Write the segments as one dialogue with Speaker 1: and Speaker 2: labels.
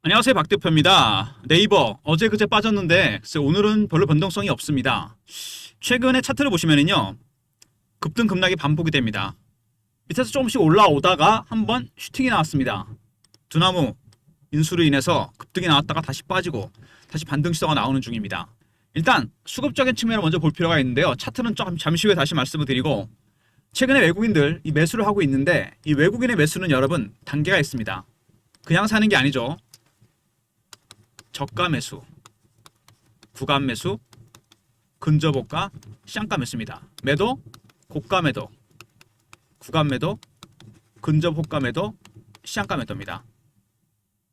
Speaker 1: 안녕하세요, 박 대표입니다. 네이버 어제 그제 빠졌는데 글쎄 오늘은 별로 변동성이 없습니다. 최근에 차트를 보시면은요, 급등 급락이 반복이 됩니다. 밑에서 조금씩 올라오다가 한번 슈팅이 나왔습니다. 두나무 인수로 인해서 급등이 나왔다가 다시 빠지고 다시 반등 시도가 나오는 중입니다. 일단 수급적인 측면을 먼저 볼 필요가 있는데요. 차트는 조금 잠시 후에 다시 말씀을 드리고, 최근에 외국인들 이 매수를 하고 있는데 이 외국인의 매수는 여러분 단계가 있습니다. 그냥 사는 게 아니죠. 저가 매수, 구간 매수, 근접호가, 시장가 매수입니다. 매도, 고가 매도, 구간 매도, 근접호가 매도, 시장가 매도입니다.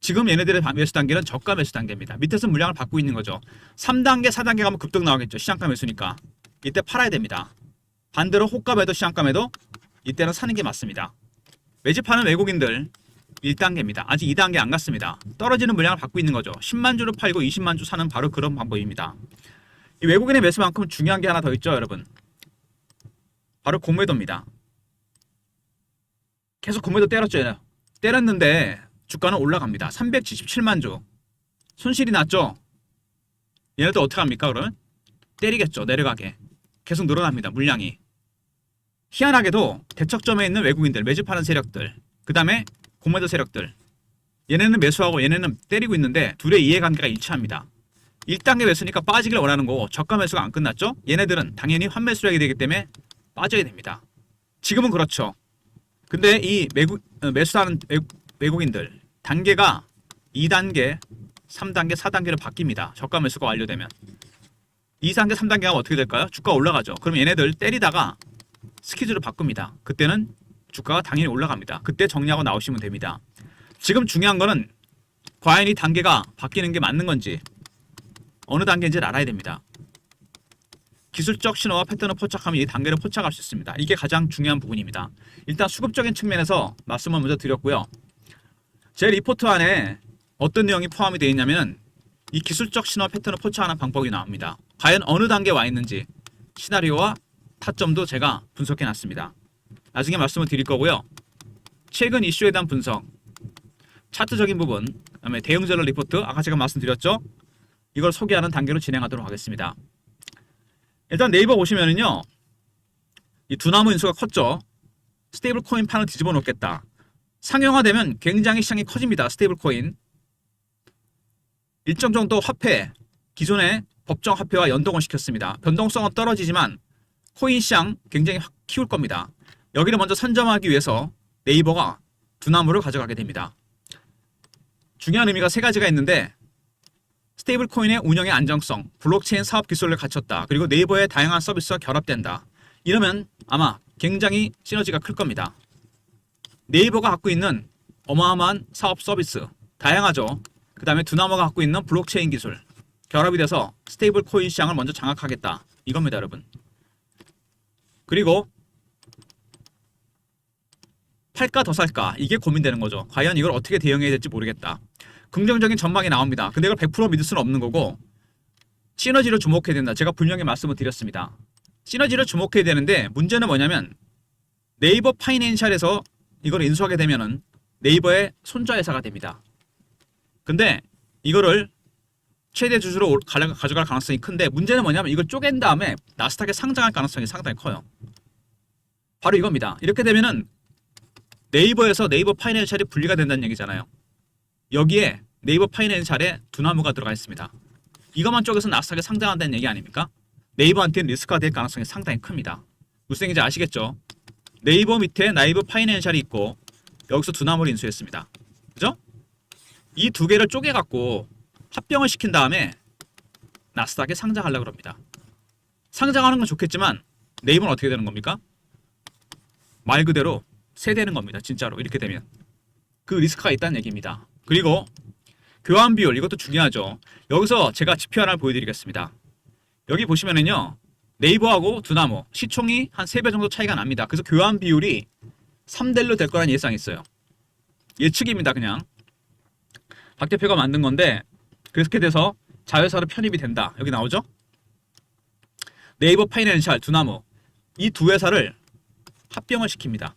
Speaker 1: 지금 얘네들의 매수 단계는 저가 매수 단계입니다. 밑에서 물량을 받고 있는 거죠. 3단계, 4단계 가면 급등 나오겠죠. 시장가 매수니까. 이때 팔아야 됩니다. 반대로 호가 매도, 시장가 매도, 이때는 사는 게 맞습니다. 매집하는 외국인들 1단계입니다. 아직 2단계 안 갔습니다. 떨어지는 물량을 받고 있는 거죠. 10만 주를 팔고 20만 주 사는 바로 그런 방법입니다. 이 외국인의 매수만큼 중요한 게 하나 더 있죠, 여러분. 바로 공매도입니다. 계속 공매도 때렸죠. 때렸는데 주가는 올라갑니다. 377만 주. 손실이 났죠. 얘네들 어떻게 합니까, 그러면? 때리겠죠, 내려가게. 계속 늘어납니다, 물량이. 희한하게도 대척점에 있는 외국인들, 매집하는 세력들, 그 다음에 공매도 세력들, 얘네는 매수하고 얘네는 때리고 있는데 둘의 이해관계가 일치합니다. 1단계 매수니까 빠지길 원하는 거고, 저가 매수가 안 끝났죠? 얘네들은 당연히 환매수를 하게 되기 때문에 빠져야 됩니다. 지금은 그렇죠. 근데 이 매수하는 외국인들 단계가 2단계, 3단계, 4단계로 바뀝니다. 저가 매수가 완료되면 2단계, 3단계가 어떻게 될까요? 주가 올라가죠. 그럼 얘네들 때리다가 스케줄을 바꿉니다. 그때는 주가가 당연히 올라갑니다. 그때 정리하고 나오시면 됩니다. 지금 중요한 거는 과연 이 단계가 바뀌는 게 맞는 건지, 어느 단계인지를 알아야 됩니다. 기술적 신호와 패턴을 포착하면 이 단계를 포착할 수 있습니다. 이게 가장 중요한 부분입니다. 일단 수급적인 측면에서 말씀을 먼저 드렸고요. 제 리포트 안에 어떤 내용이 포함이 되어 있냐면 이 기술적 신호와 패턴을 포착하는 방법이 나옵니다. 과연 어느 단계에 와 있는지 시나리오와 타점도 제가 분석해 놨습니다. 나중에 말씀을 드릴 거고요. 최근 이슈에 대한 분석, 차트적인 부분, 그다음에 대응 전략 리포트, 아까 제가 말씀드렸죠? 이걸 소개하는 단계로 진행하도록 하겠습니다. 일단 네이버 보시면은요, 이 두나무 인수가 컸죠. 스테이블 코인 판을 뒤집어 놓겠다. 상용화되면 굉장히 시장이 커집니다. 스테이블 코인. 일정 정도 화폐, 기존의 법정 화폐와 연동을 시켰습니다. 변동성은 떨어지지만 코인 시장 굉장히 확 키울 겁니다. 여기를 먼저 선점하기 위해서 네이버가 두나무를 가져가게 됩니다. 중요한 의미가 세 가지가 있는데, 스테이블 코인의 운영의 안정성, 블록체인 사업 기술을 갖췄다. 그리고 네이버의 다양한 서비스와 결합된다. 이러면 아마 굉장히 시너지가 클 겁니다. 네이버가 갖고 있는 어마어마한 사업 서비스, 다양하죠. 그 다음에 두나무가 갖고 있는 블록체인 기술, 결합이 돼서 스테이블 코인 시장을 먼저 장악하겠다. 이겁니다, 여러분. 그리고 팔까 더 살까, 이게 고민되는 거죠. 과연 이걸 어떻게 대응해야 될지 모르겠다. 긍정적인 전망이 나옵니다. 근데 이걸 100% 믿을 수는 없는 거고, 시너지를 주목해야 된다. 제가 분명히 말씀을 드렸습니다. 시너지를 주목해야 되는데 문제는 뭐냐면, 네이버 파이낸셜에서 이걸 인수하게 되면은 네이버의 손자회사가 됩니다. 근데 이거를 최대 주주로 가져갈 가능성이 큰데, 문제는 뭐냐면 이걸 쪼갠 다음에 나스닥에 상장할 가능성이 상당히 커요. 바로 이겁니다. 이렇게 되면은 네이버에서 네이버 파이낸셜이 분리가 된다는 얘기잖아요. 여기에 네이버 파이낸셜에 두나무가 들어가 있습니다. 이것만 쪼개서 나스닥에 상장한다는 얘기 아닙니까? 네이버한테는 리스크가 될 가능성이 상당히 큽니다. 무슨 얘기인지 아시겠죠? 네이버 밑에 네이버 파이낸셜이 있고 여기서 두나무를 인수했습니다. 그죠? 이 두 개를 쪼개갖고 합병을 시킨 다음에 나스닥에 상장하려고 합니다. 상장하는 건 좋겠지만 네이버는 어떻게 되는 겁니까? 말 그대로 세대는 겁니다. 진짜로 이렇게 되면 그 리스크가 있다는 얘기입니다. 그리고 교환 비율, 이것도 중요하죠. 여기서 제가 지표 하나를 보여드리겠습니다. 여기 보시면은요, 네이버하고 두나무 시총이 한 3배 정도 차이가 납니다. 그래서 교환 비율이 3대1로 될 거라는 예상이 있어요. 예측입니다. 그냥 박 대표가 만든 건데, 그렇게 돼서 자회사로 편입이 된다. 여기 나오죠? 네이버 파이낸셜, 두나무, 이 두 회사를 합병을 시킵니다.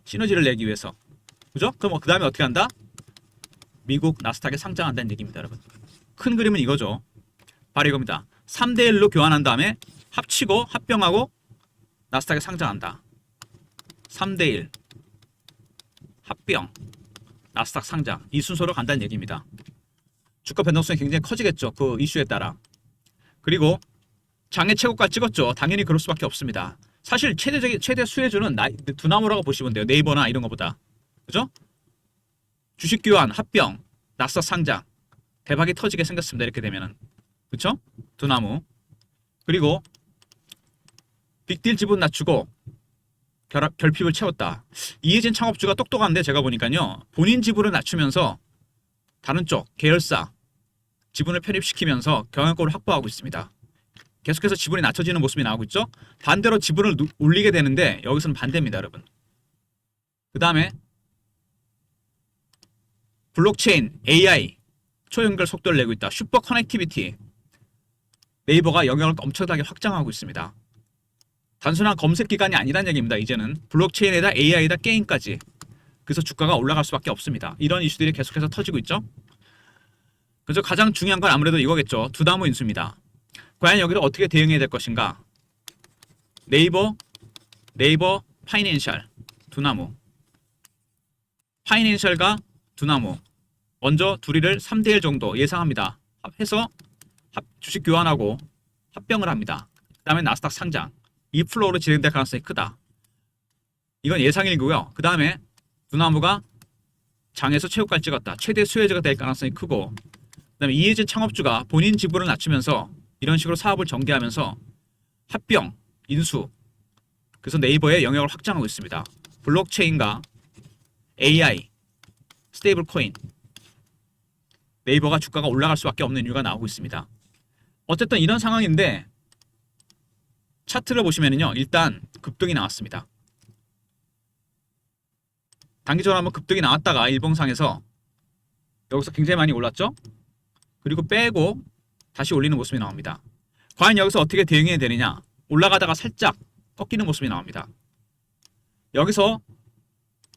Speaker 1: 시너지를 내기 위해서. 그죠? 그럼 그 다음에 어떻게 한다? 미국 나스닥에 상장한다는 얘기입니다, 여러분. 큰 그림은 이거죠. 바로 이겁니다. 3대1로 교환한 다음에 합치고 합병하고 나스닥에 상장한다. 3대1 합병 나스닥 상장 이 순서로 간다는 얘기입니다. 주가 변동성이 굉장히 커지겠죠. 그 이슈에 따라. 그리고 장애 최고가 찍었죠. 당연히 그럴 수밖에 없습니다. 사실 최대 수혜주는 두나무라고 보시면 돼요. 네이버나 이런 거보다. 그죠? 주식 교환, 합병, 나스닥 상장 대박이 터지게 생겼습니다. 이렇게 되면은. 그쵸? 두나무. 그리고 빅딜 지분 낮추고 결핍을 채웠다. 이해진 창업주가 똑똑한데 제가 보니까요. 본인 지분을 낮추면서 다른 쪽 계열사 지분을 편입시키면서 경영권을 확보하고 있습니다. 계속해서 지분이 낮춰지는 모습이 나오고 있죠. 반대로 지분을 올리게 되는데 여기서는 반대입니다, 여러분. 그 다음에 블록체인, AI 초연결 속도를 내고 있다. 슈퍼 커넥티비티 네이버가 영역을 엄청나게 확장하고 있습니다. 단순한 검색 기관이 아니란 얘기입니다. 이제는 블록체인에다 AI에다 게임까지. 그래서 주가가 올라갈 수밖에 없습니다. 이런 이슈들이 계속해서 터지고 있죠. 그래서 가장 중요한 건 아무래도 이거겠죠. 두나무 인수입니다. 과연 여기를 어떻게 대응해야 될 것인가? 네이버 파이낸셜 두나무 파이낸셜과 두나무 먼저 둘이를 3대1 정도 예상합니다. 해서 주식 교환하고 합병을 합니다. 그 다음에 나스닥 상장 이 플로우로 진행될 가능성이 크다. 이건 예상일고요. 그 다음에 두나무가 장에서 최고가를 찍었다. 최대 수혜주가 될 가능성이 크고 그 다음에 이해진 창업주가 본인 지분을 낮추면서 이런 식으로 사업을 전개하면서 합병, 인수 그래서 네이버의 영역을 확장하고 있습니다. 블록체인과 AI, 스테이블 코인 네이버가 주가가 올라갈 수밖에 없는 이유가 나오고 있습니다. 어쨌든 이런 상황인데 차트를 보시면은요. 일단 급등이 나왔습니다. 단기적으로 한번 급등이 나왔다가 일봉상에서 여기서 굉장히 많이 올랐죠? 그리고 빼고 다시 올리는 모습이 나옵니다. 과연 여기서 어떻게 대응해야 되느냐? 올라가다가 살짝 꺾이는 모습이 나옵니다. 여기서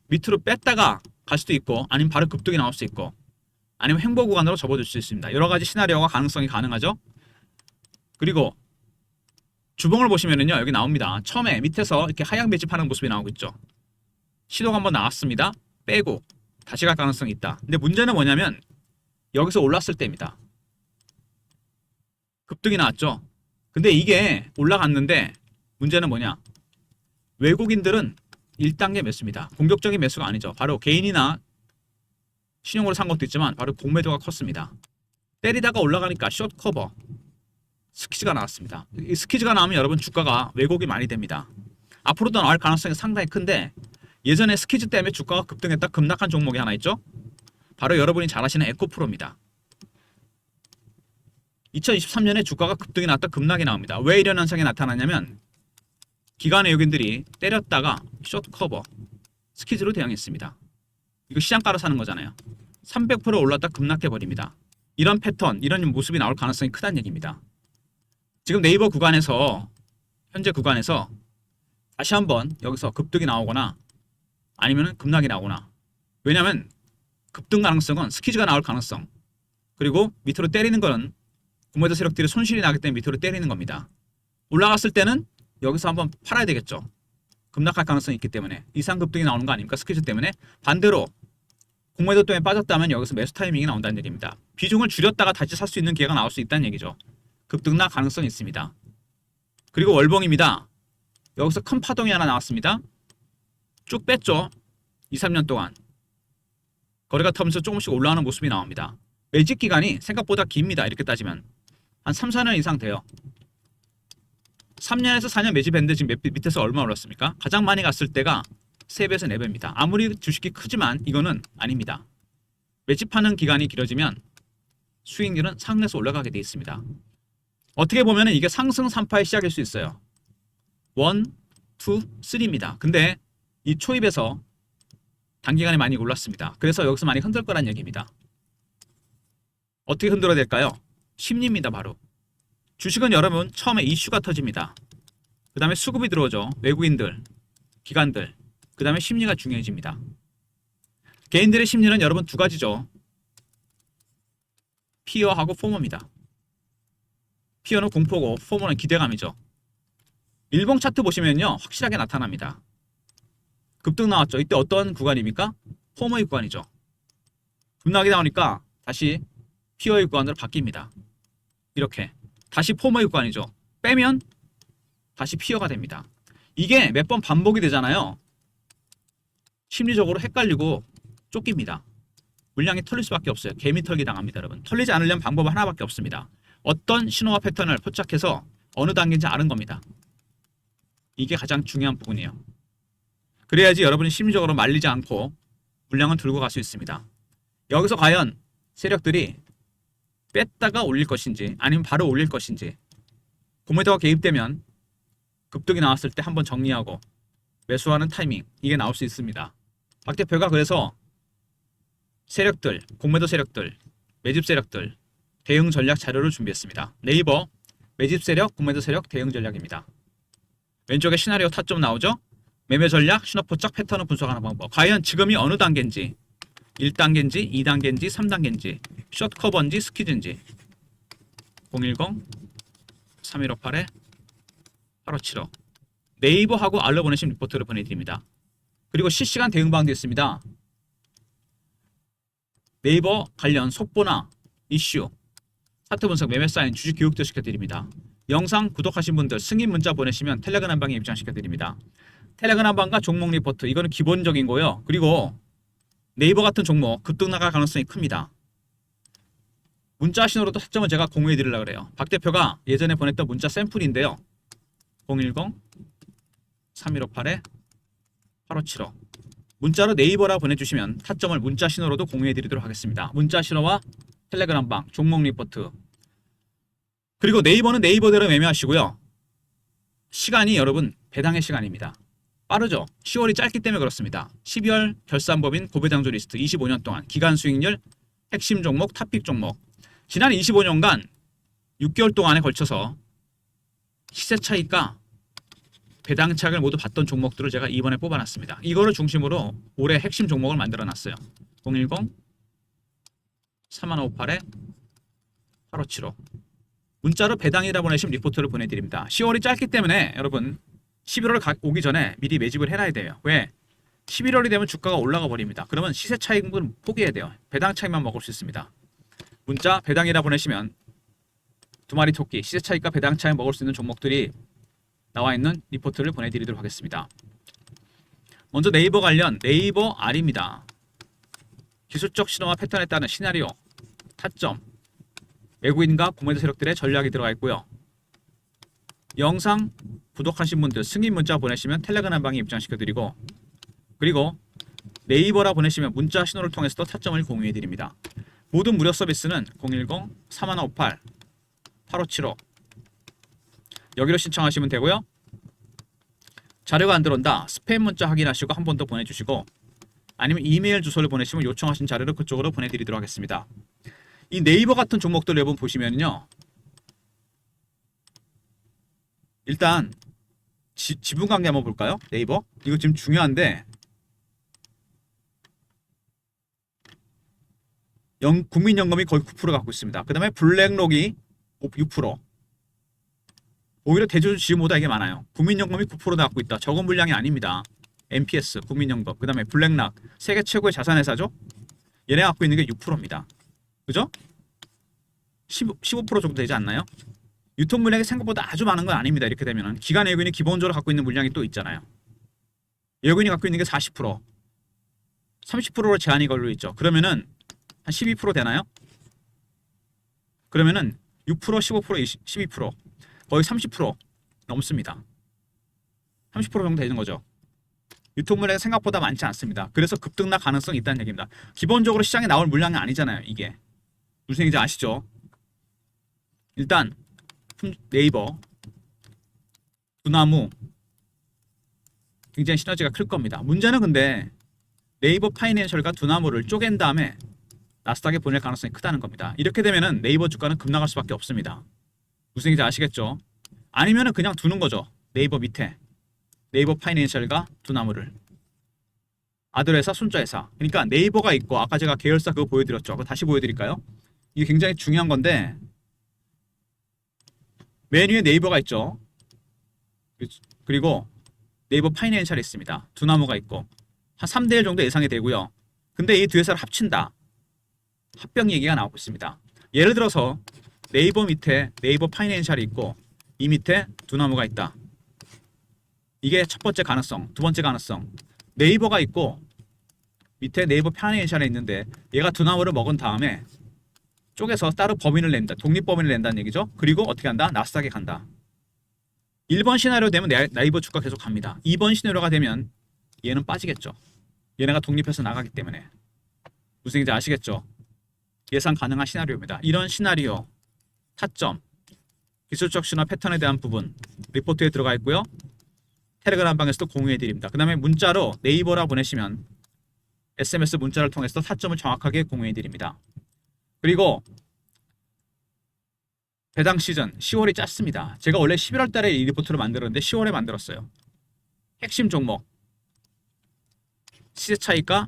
Speaker 1: 밑으로 뺐다가 갈 수도 있고 아니면 바로 급등이 나올 수 있고 아니면 횡보 구간으로 접어들 수 있습니다. 여러 가지 시나리오가 가능성이 가능하죠. 그리고 주봉을 보시면은요. 여기 나옵니다. 처음에 밑에서 이렇게 하향 매집하는 모습이 나오고 있죠. 시도가 한번 나왔습니다. 빼고 다시 갈 가능성이 있다. 근데 문제는 뭐냐면 여기서 올랐을 때입니다. 급등이 나왔죠. 근데 이게 올라갔는데 문제는 뭐냐? 외국인들은 1단계 매수입니다. 공격적인 매수가 아니죠. 바로 개인이나 신용으로 산 것도 있지만 바로 공매도가 컸습니다. 때리다가 올라가니까 숏 커버 스퀴즈가 나왔습니다. 이 스퀴즈가 나오면 여러분 주가가 왜곡이 많이 됩니다. 앞으로도 나올 가능성이 상당히 큰데 예전에 스퀴즈 때문에 주가가 급등했다 급락한 종목이 하나 있죠. 바로 여러분이 잘 아시는 에코프로입니다. 2023년에 주가가 급등이 났다 급락이 나옵니다. 왜 이런 현상이 나타나냐면 기관 외국인들이 때렸다가 숏 커버 스퀴즈로 대응했습니다. 이거 시장가로 사는 거잖아요. 300% 올랐다 급락해버립니다. 이런 패턴, 이런 모습이 나올 가능성이 크다는 얘기입니다. 지금 네이버 구간에서 현재 구간에서 다시 한번 여기서 급등이 나오거나 아니면 급락이 나오거나 왜냐하면 급등 가능성은 스퀴즈가 나올 가능성 그리고 밑으로 때리는 거는 공매도 세력들이 손실이 나기 때문에 밑으로 때리는 겁니다. 올라갔을 때는 여기서 한번 팔아야 되겠죠. 급락할 가능성이 있기 때문에 이상 급등이 나오는 거 아닙니까? 스퀴즈 때문에. 반대로 공매도 때문에 빠졌다면 여기서 매수 타이밍이 나온다는 얘기입니다. 비중을 줄였다가 다시 살 수 있는 기회가 나올 수 있다는 얘기죠. 급등락 가능성이 있습니다. 그리고 월봉입니다. 여기서 큰 파동이 하나 나왔습니다. 쭉 뺐죠. 2, 3년 동안. 거래가 터면서 조금씩 올라가는 모습이 나옵니다. 매집 기간이 생각보다 깁니다. 이렇게 따지면. 한 3, 4년 이상 돼요. 3년에서 4년 매집했는데 지금 밑에서 얼마 올랐습니까? 가장 많이 갔을 때가 3배에서 4배입니다. 아무리 주식이 크지만 이거는 아닙니다. 매집하는 기간이 길어지면 수익률은 상승해서 올라가게 돼 있습니다. 어떻게 보면 이게 상승 3파의 시작일 수 있어요. 1, 2, 3입니다. 근데 이 초입에서 단기간에 많이 올랐습니다. 그래서 여기서 많이 흔들 거란 얘기입니다. 어떻게 흔들어야 될까요? 심리입니다. 바로. 주식은 여러분 처음에 이슈가 터집니다. 그 다음에 수급이 들어오죠. 외국인들, 기관들. 그 다음에 심리가 중요해집니다. 개인들의 심리는 여러분 두 가지죠. 피어하고 포머입니다. 피어는 공포고 포머는 기대감이죠. 일봉 차트 보시면요 확실하게 나타납니다. 급등 나왔죠. 이때 어떤 구간입니까? 포머의 구간이죠. 급락이 나오니까 다시 피어의 구간으로 바뀝니다. 이렇게 다시 포머의 구간이죠. 빼면 다시 피어가 됩니다. 이게 몇 번 반복이 되잖아요. 심리적으로 헷갈리고 쫓깁니다. 물량이 털릴 수밖에 없어요. 개미 털기 당합니다, 여러분. 털리지 않으려면 방법은 하나밖에 없습니다. 어떤 신호와 패턴을 포착해서 어느 단계인지 아는 겁니다. 이게 가장 중요한 부분이에요. 그래야지 여러분이 심리적으로 말리지 않고 물량을 들고 갈 수 있습니다. 여기서 과연 세력들이 뺐다가 올릴 것인지 아니면 바로 올릴 것인지 공매도가 개입되면 급등이 나왔을 때 한번 정리하고 매수하는 타이밍 이게 나올 수 있습니다. 박 대표가 그래서 세력들, 공매도 세력들, 매집 세력들 대응 전략 자료를 준비했습니다. 네이버 매집 세력, 공매도 세력 대응 전략입니다. 왼쪽에 시나리오 타점 나오죠? 매매 전략, 신호 포착 패턴을 분석하는 방법. 과연 지금이 어느 단계인지 1단계인지 2단계인지 3단계인지 숏커버인지 스퀴즈인지 010-3158-8575 네이버하고 알로 보내신 리포트를 보내드립니다. 그리고 실시간 대응 방도 있습니다. 네이버 관련 속보나 이슈, 차트 분석, 매매 사인, 주식 교육도 시켜드립니다. 영상 구독하신 분들 승인 문자 보내시면 텔레그램 방에 입장시켜드립니다. 텔레그램 방과 종목 리포트 이거는 기본적인 거요. 그리고 네이버 같은 종목 급등 나갈 가능성이 큽니다. 문자 신호로도 타점을 제가 공유해 드리려고 그래요. 박 대표가 예전에 보냈던 문자 샘플인데요. 010-3158-8575 문자로 네이버라 보내주시면 타점을 문자 신호로도 공유해 드리도록 하겠습니다. 문자 신호와 텔레그램 방, 종목 리포트 그리고 네이버는 네이버대로 매매하시고요. 시간이 여러분 배당의 시간입니다. 빠르죠? 10월이 짧기 때문에 그렇습니다. 12월 결산법인 고배당주 리스트 25년 동안 기간 수익률 핵심 종목 탑픽 종목 지난 25년간 6개월 동안에 걸쳐서 시세 차익과 배당 차익을 모두 봤던 종목들을 제가 이번에 뽑아놨습니다. 이거를 중심으로 올해 핵심 종목을 만들어놨어요. 010-3158-8575 문자로 배당이라 보내시면 리포트를 보내드립니다. 10월이 짧기 때문에 여러분 11월 오기 전에 미리 매집을 해놔야 돼요. 왜? 11월이 되면 주가가 올라가 버립니다. 그러면 시세 차익은 포기해야 돼요. 배당 차익만 먹을 수 있습니다. 문자 배당이라 보내시면 두 마리 토끼 시세 차익과 배당 차익 먹을 수 있는 종목들이 나와 있는 리포트를 보내드리도록 하겠습니다. 먼저 네이버 관련 네이버 R입니다. 기술적 신호와 패턴에 따른 시나리오, 타점, 외국인과 공매도 세력들의 전략이 들어가 있고요. 영상 구독하신 분들 승인 문자 보내시면 텔레그램 방에 입장시켜드리고 그리고 네이버라 보내시면 문자 신호를 통해서도 타점을 공유해드립니다. 모든 무료 서비스는 010-3158-8575 여기로 신청하시면 되고요. 자료가 안 들어온다. 스팸 문자 확인하시고 한 번 더 보내주시고 아니면 이메일 주소를 보내시면 요청하신 자료를 그쪽으로 보내드리도록 하겠습니다. 이 네이버 같은 종목들 여러분 보시면요. 일단 지분관계 한번 볼까요? 네이버 이거 지금 중요한데 국민연금이 거의 9% 갖고 있습니다. 그 다음에 블랙록이 6% 오히려 대주주 지분보다 이게 많아요. 국민연금이 9% 갖고 있다. 적은 물량이 아닙니다. MPS, 국민연금, 그 다음에 블랙락 세계 최고의 자산회사죠. 얘네 갖고 있는 게 6%입니다. 그죠? 15% 정도 되지 않나요? 유통 물량이 생각보다 아주 많은 건 아닙니다. 이렇게 되면은 기관 외국인이 기본적으로 갖고 있는 물량이 또 있잖아요. 외국인이 갖고 있는 게 40%, 30%로 제한이 걸려 있죠. 그러면은 한 12% 되나요? 그러면은 6%, 15%, 12% 거의 30% 넘습니다. 30% 정도 되는 거죠. 유통 물량이 생각보다 많지 않습니다. 그래서 급등락 가능성이 있다는 얘기입니다. 기본적으로 시장에 나올 물량이 아니잖아요. 이게 무슨 얘기인지 아시죠? 일단 네이버, 두나무 굉장히 시너지가 클 겁니다. 문제는 근데 네이버 파이낸셜과 두나무를 쪼갠 다음에 나스닥에 보낼 가능성이 크다는 겁니다. 이렇게 되면은 네이버 주가는 급락할 수밖에 없습니다. 무슨 얘기인지 아시겠죠? 아니면은 그냥 두는 거죠. 네이버 밑에 네이버 파이낸셜과 두나무를 아들회사, 손자회사. 그러니까 네이버가 있고 아까 제가 계열사 그거 보여드렸죠. 그거 다시 보여드릴까요? 이게 굉장히 중요한 건데 메뉴에 네이버가 있죠. 그리고 네이버 파이낸셜이 있습니다. 두 나무가 있고 한 3대1 정도 예상이 되고요. 근데 이 두 회사를 합친다. 합병 얘기가 나오고 있습니다. 예를 들어서 네이버 밑에 네이버 파이낸셜이 있고 이 밑에 두 나무가 있다. 이게 첫 번째 가능성. 두 번째 가능성. 네이버가 있고 밑에 네이버 파이낸셜이 있는데 얘가 두 나무를 먹은 다음에 쪼개서 따로 법인을 낸다. 독립법인을 낸다는 얘기죠. 그리고 어떻게 한다? 나스닥에 간다. 1번 시나리오 되면 네이버 주가 계속 갑니다. 2번 시나리오가 되면 얘는 빠지겠죠. 얘네가 독립해서 나가기 때문에. 무슨 얘기인지 아시겠죠? 예상 가능한 시나리오입니다. 이런 시나리오, 타점, 기술적 신호 패턴에 대한 부분 리포트에 들어가 있고요. 텔레그램 방에서도 공유해 드립니다. 그 다음에 문자로 네이버라 보내시면 SMS 문자를 통해서 타점을 정확하게 공유해 드립니다. 그리고 배당 시즌 10월이 짧습니다. 제가 원래 11월 달에 이 리포트를 만들었는데 10월에 만들었어요. 핵심 종목, 시세 차익과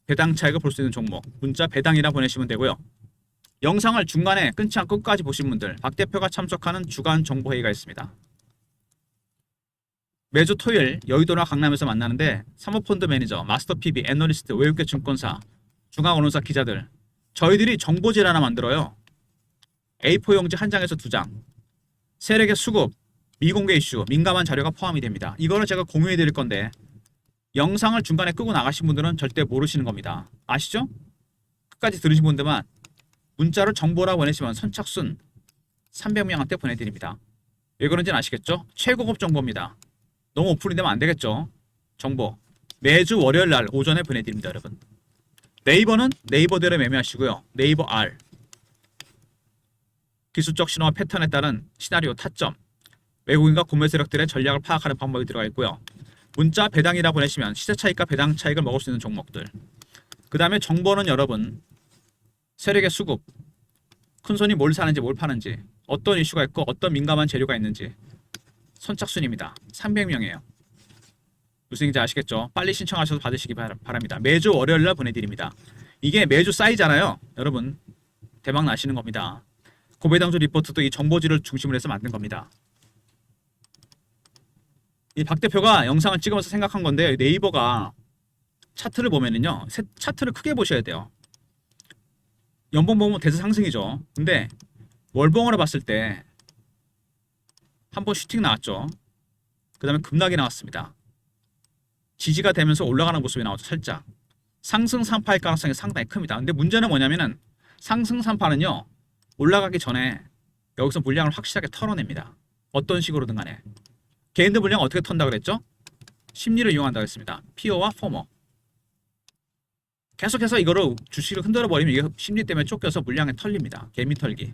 Speaker 1: 배당 차익을 볼 수 있는 종목, 문자 배당이라 보내시면 되고요. 영상을 중간에 끊지 않고 끝까지 보신 분들, 박 대표가 참석하는 주간 정보회의가 있습니다. 매주 토요일 여의도나 강남에서 만나는데 사모펀드 매니저, 마스터 PB, 애널리스트, 외국계 증권사, 중앙언론사 기자들, 저희들이 정보지를 하나 만들어요. A4 용지 한 장에서 두 장. 세력의 수급, 미공개 이슈, 민감한 자료가 포함이 됩니다. 이거를 제가 공유해 드릴 건데 영상을 중간에 끄고 나가신 분들은 절대 모르시는 겁니다. 아시죠? 끝까지 들으신 분들만 문자로 정보라 보내시면 선착순 300명한테 보내드립니다. 왜 그런지는 아시겠죠? 최고급 정보입니다. 너무 오픈이 되면 안 되겠죠? 정보 매주 월요일 날 오전에 보내드립니다. 여러분. 네이버는 네이버대로 매매하시고요. 네이버 R 기술적 신호와 패턴에 따른 시나리오 타점, 외국인과 구매 세력들의 전략을 파악하는 방법이 들어가 있고요. 문자 배당이라 보내시면 시세 차익과 배당 차익을 먹을 수 있는 종목들. 그 다음에 정보는 여러분 세력의 수급, 큰손이 뭘 사는지 뭘 파는지, 어떤 이슈가 있고 어떤 민감한 재료가 있는지 선착순입니다. 300명이에요. 무슨 얘기인지 아시겠죠? 빨리 신청하셔서 받으시기 바랍니다. 매주 월요일날 보내드립니다. 이게 매주 쌓이잖아요. 여러분 대박 나시는 겁니다. 고배당주 리포트도 이 정보지를 중심으로 해서 만든 겁니다. 이 박 대표가 영상을 찍으면서 생각한 건데 네이버가 차트를 보면은요. 차트를 크게 보셔야 돼요. 연봉 보면 대세 상승이죠. 근데 월봉으로 봤을 때 한번 슈팅 나왔죠. 그 다음에 급락이 나왔습니다. 지지가 되면서 올라가는 모습이 나오죠. 살짝. 상승 산파일 가능성이 상당히 큽니다. 근데 문제는 뭐냐면은 상승 산파는요. 올라가기 전에 여기서 물량을 확실하게 털어냅니다. 어떤 식으로든 간에. 개인들 물량 어떻게 턴다 그랬죠? 심리를 이용한다고 했습니다. 피어와 포머. 계속해서 이거를 주식을 흔들어 버리면 이게 심리 때문에 쫓겨서 물량에 털립니다. 개미 털기.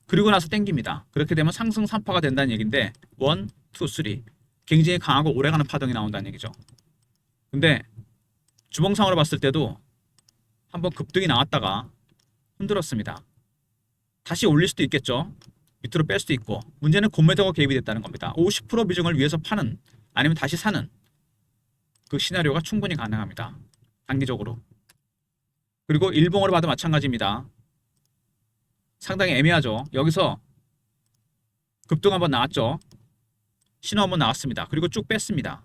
Speaker 1: 그리고 나서 땡깁니다. 그렇게 되면 상승 3파가 된다는 얘기인데 1, 2, 3 굉장히 강하고 오래가는 파동이 나온다는 얘기죠. 근데 주봉상으로 봤을 때도 한번 급등이 나왔다가 흔들었습니다. 다시 올릴 수도 있겠죠. 밑으로 뺄 수도 있고 문제는 공매도가 개입이 됐다는 겁니다. 50% 비중을 위해서 파는 아니면 다시 사는 그 시나리오가 충분히 가능합니다. 단기적으로. 그리고 일봉으로 봐도 마찬가지입니다. 상당히 애매하죠. 여기서 급등 한번 나왔죠. 신호 한번 나왔습니다. 그리고 쭉 뺐습니다.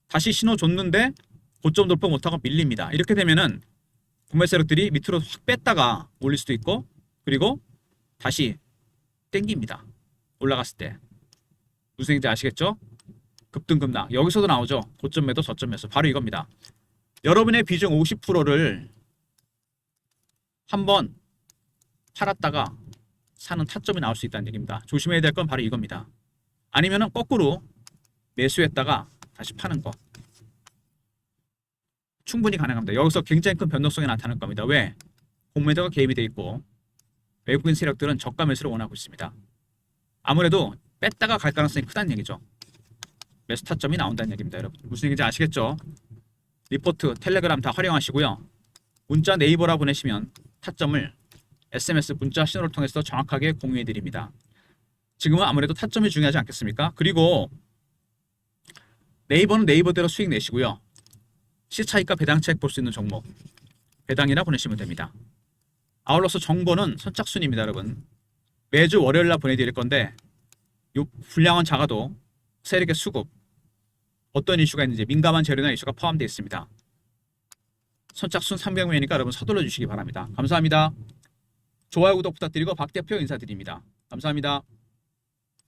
Speaker 1: 다시 신호 줬는데 고점 돌파 못하고 밀립니다. 이렇게 되면은 구매 세력들이 밑으로 확 뺐다가 올릴 수도 있고 그리고 다시 땡깁니다. 올라갔을 때. 무슨 얘기인지 아시겠죠? 급등 급락. 여기서도 나오죠. 고점 매도 저점 매수. 바로 이겁니다. 여러분의 비중 50%를 한번 팔았다가 사는 타점이 나올 수 있다는 얘기입니다. 조심해야 될 건 바로 이겁니다. 아니면은 거꾸로 매수했다가 다시 파는 거. 충분히 가능합니다. 여기서 굉장히 큰 변동성이 나타날 겁니다. 왜? 공매도가 개입이 되어 있고 외국인 세력들은 저가 매수를 원하고 있습니다. 아무래도 뺐다가 갈 가능성이 크다는 얘기죠. 매수 타점이 나온다는 얘기입니다. 여러분 무슨 얘기인지 아시겠죠? 리포트, 텔레그램 다 활용하시고요. 문자 네이버라 보내시면 타점을 SMS 문자 신호를 통해서 정확하게 공유해 드립니다. 지금은 아무래도 타점이 중요하지 않겠습니까? 그리고 네이버는 네이버대로 수익 내시고요. 시차익과 배당 차익 볼 수 있는 종목 배당이라 보내시면 됩니다. 아울러서 정보는 선착순입니다, 여러분. 매주 월요일 날 보내드릴 건데 요 분량은 작아도 세력의 수급, 어떤 이슈가 있는지 민감한 재료나 이슈가 포함되어 있습니다. 선착순 300명이니까 여러분 서둘러 주시기 바랍니다. 감사합니다. 좋아요, 구독 부탁드리고 박 대표 인사드립니다. 감사합니다.